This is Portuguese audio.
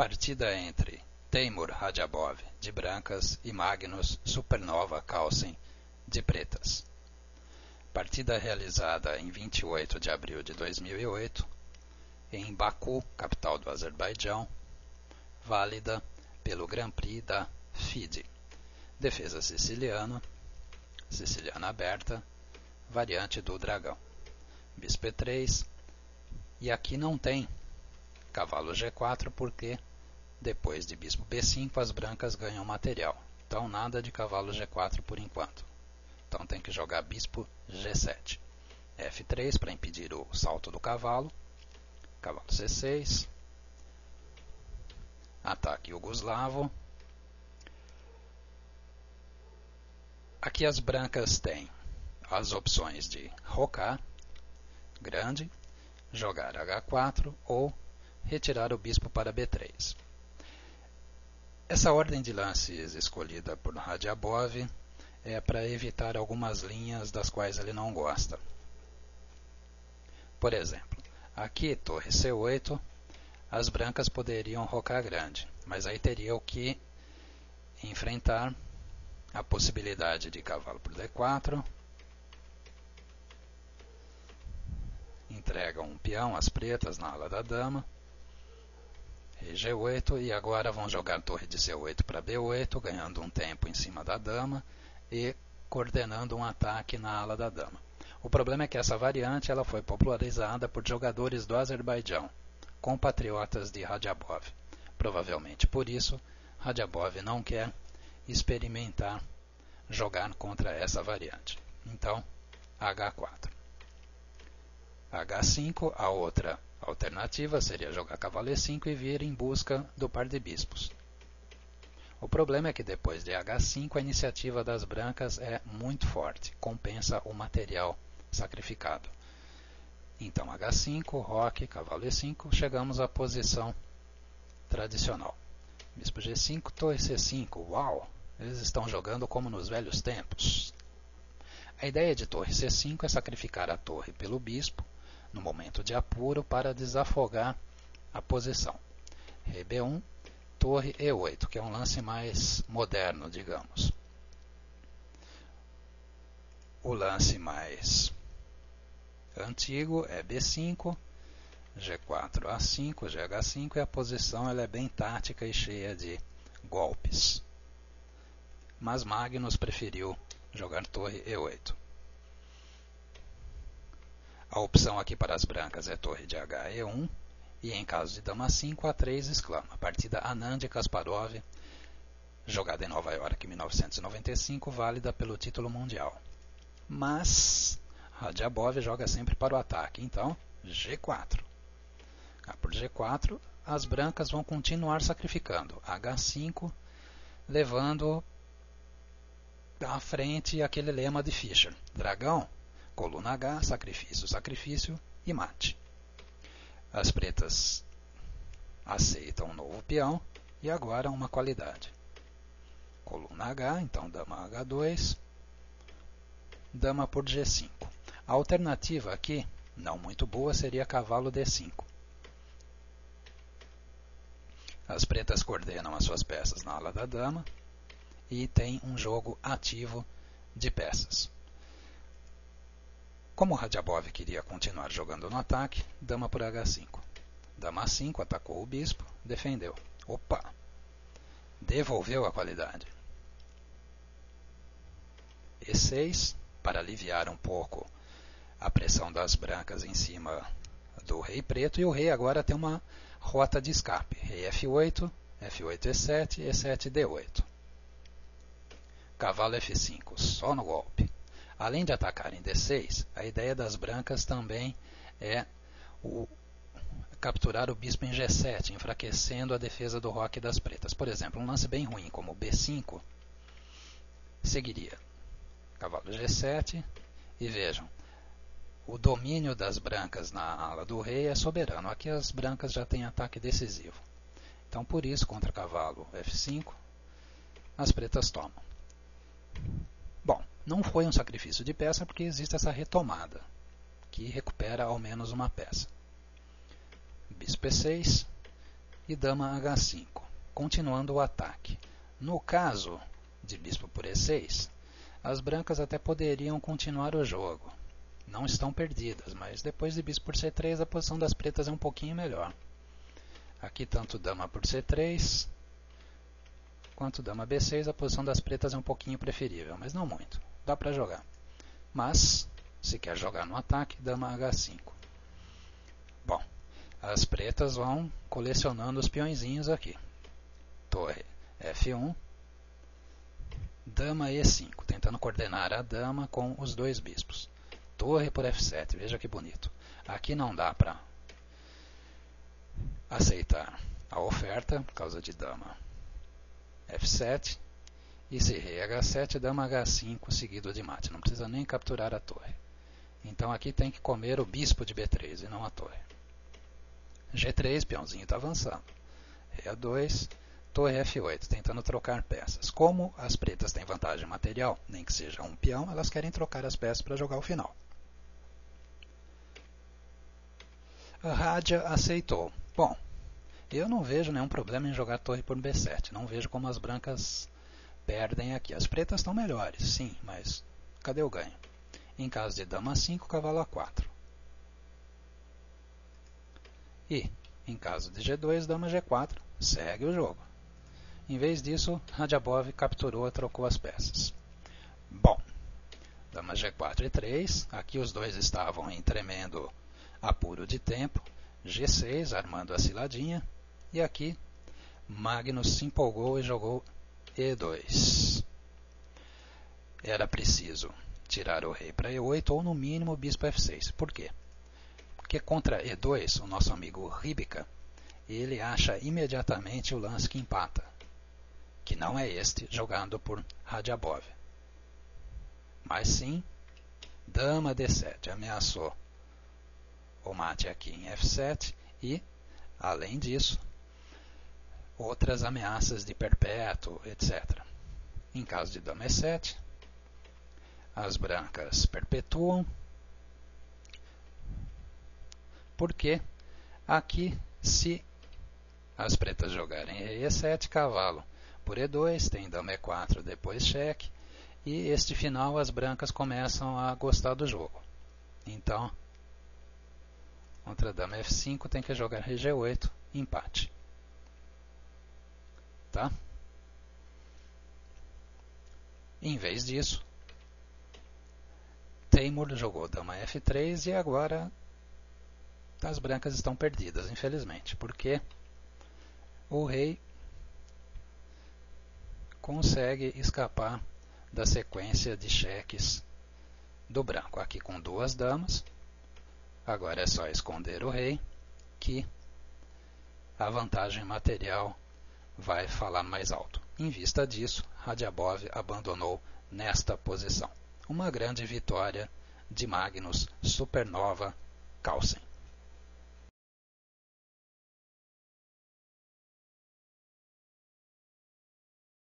Partida entre Teimur Radjabov, de brancas, e Magnus Supernova Carlsen, de pretas. Partida realizada em 28 de abril de 2008, em Baku, capital do Azerbaijão, válida pelo Grand Prix da FIDE. Defesa siciliana aberta, variante do dragão. Bispo E3, e aqui não tem cavalo G4 porque depois de bispo B5 as brancas ganham material. Então nada de cavalo G4 por enquanto. Então tem que jogar bispo G7. F3 para impedir o salto do cavalo. Cavalo C6. Ataque Yugoslavo. Aqui as brancas têm as opções de rocar grande, jogar H4 ou retirar o bispo para B3. Essa ordem de lances escolhida por Radjabov é para evitar algumas linhas das quais ele não gosta. Por exemplo, aqui torre C8, as brancas poderiam rocar grande, mas aí teriam que enfrentar a possibilidade de cavalo por D4, entregam um peão às pretas na ala da dama, rei G8, e agora vão jogar torre de C8 para B8, ganhando um tempo em cima da dama e coordenando um ataque na ala da dama. O problema é que essa variante ela foi popularizada por jogadores do Azerbaijão, compatriotas de Radjabov. Provavelmente por isso, Radjabov não quer experimentar jogar contra essa variante. Então, H4. H5, a outra alternativa seria jogar cavalo E5 e vir em busca do par de bispos. O problema é que depois de H5 a iniciativa das brancas é muito forte, compensa o material sacrificado. Então H5, roque, cavalo E5, chegamos à posição tradicional. Bispo G5, torre C5, uau! Eles estão jogando como nos velhos tempos. A ideia de torre C5 é sacrificar a torre pelo bispo, no momento de apuro, para desafogar a posição. Rei B1, torre E8, que é um lance mais moderno, digamos. O lance mais antigo é B5, G4, A5, GH5, e a posição ela é bem tática e cheia de golpes. Mas Magnus preferiu jogar torre E8. A opção aqui para as brancas é torre de H E1, e em caso de dama 5, A3 exclama. Partida Anand Kasparov, jogada em Nova York em 1995, válida pelo título mundial. Mas Radjabov joga sempre para o ataque, então G4. Por G4, as brancas vão continuar sacrificando. H5, levando à frente aquele lema de Fischer. Dragão, coluna H, sacrifício, sacrifício e mate. As pretas aceitam um novo peão e agora uma qualidade. Coluna H, então dama H2, dama por G5. A alternativa aqui, não muito boa, seria cavalo D5. As pretas coordenam as suas peças na ala da dama e tem um jogo ativo de peças. Como Radjabov queria continuar jogando no ataque, dama por H5. Dama A5, atacou o bispo, defendeu. Opa! Devolveu a qualidade. E6, para aliviar um pouco a pressão das brancas em cima do rei preto, e o rei agora tem uma rota de escape. Rei F8, F8 E7, E7 D8. Cavalo F5, só no golpe. Além de atacar em D6, a ideia das brancas também é capturar o bispo em G7, enfraquecendo a defesa do roque das pretas. Por exemplo, um lance bem ruim como B5 seguiria cavalo G7, e vejam, o domínio das brancas na ala do rei é soberano. Aqui as brancas já têm ataque decisivo. Então, por isso, contra cavalo F5, as pretas tomam. Bom, não foi um sacrifício de peça porque existe essa retomada, que recupera ao menos uma peça. Bispo E6, e dama H5, continuando o ataque. No caso de bispo por E6, as brancas até poderiam continuar o jogo. Não estão perdidas, mas depois de bispo por C3 a posição das pretas é um pouquinho melhor. Aqui tanto dama por C3 quanto dama B6 a posição das pretas é um pouquinho preferível, mas não muito. Dá para jogar. Mas, se quer jogar no ataque, dama H5. Bom, as pretas vão colecionando os peõezinhos aqui. Torre F1, dama E5, tentando coordenar a dama com os dois bispos. Torre por F7, veja que bonito. Aqui não dá para aceitar a oferta por causa de dama F7. E se rei H7, dama H5 seguido de mate. Não precisa nem capturar a torre. Então aqui tem que comer o bispo de B3 e não a torre. G3, peãozinho está avançando. Rei A2, torre F8, tentando trocar peças. Como as pretas têm vantagem material, nem que seja um peão, elas querem trocar as peças para jogar o final. A Radia aceitou. Bom, eu não vejo nenhum problema em jogar torre por B7. Não vejo como as brancas perdem aqui. As pretas estão melhores, sim, mas cadê o ganho? Em caso de dama 5, cavalo A4. E, em caso de G2, dama G4, segue o jogo. Em vez disso, Radiabov capturou e trocou as peças. Bom, dama G4 e 3, aqui os dois estavam em tremendo apuro de tempo. G6, armando a ciladinha. E aqui, Magnus se empolgou e jogou E2. Era preciso tirar o rei para E8 ou no mínimo o bispo F6. Por quê? Porque contra E2, o nosso amigo Ribica, ele acha imediatamente o lance que empata, que não é este jogado por Radiabov, mas sim dama D7, ameaçou o mate aqui em F7 e, além disso, outras ameaças de perpétuo, etc. Em caso de dama E7, as brancas perpetuam, porque aqui, se as pretas jogarem rei E7, cavalo por E2, tem dama E4, depois cheque, e este final as brancas começam a gostar do jogo. Então, contra dama F5 tem que jogar rei G8, empate. Tá? Em vez disso, Teimur jogou dama F3 e agora as brancas estão perdidas, infelizmente, porque o rei consegue escapar da sequência de cheques do branco. Aqui com duas damas, agora é só esconder o rei, que a vantagem material vai falar mais alto. Em vista disso, Radiabov abandonou nesta posição. Uma grande vitória de Magnus Supernova Carlsen.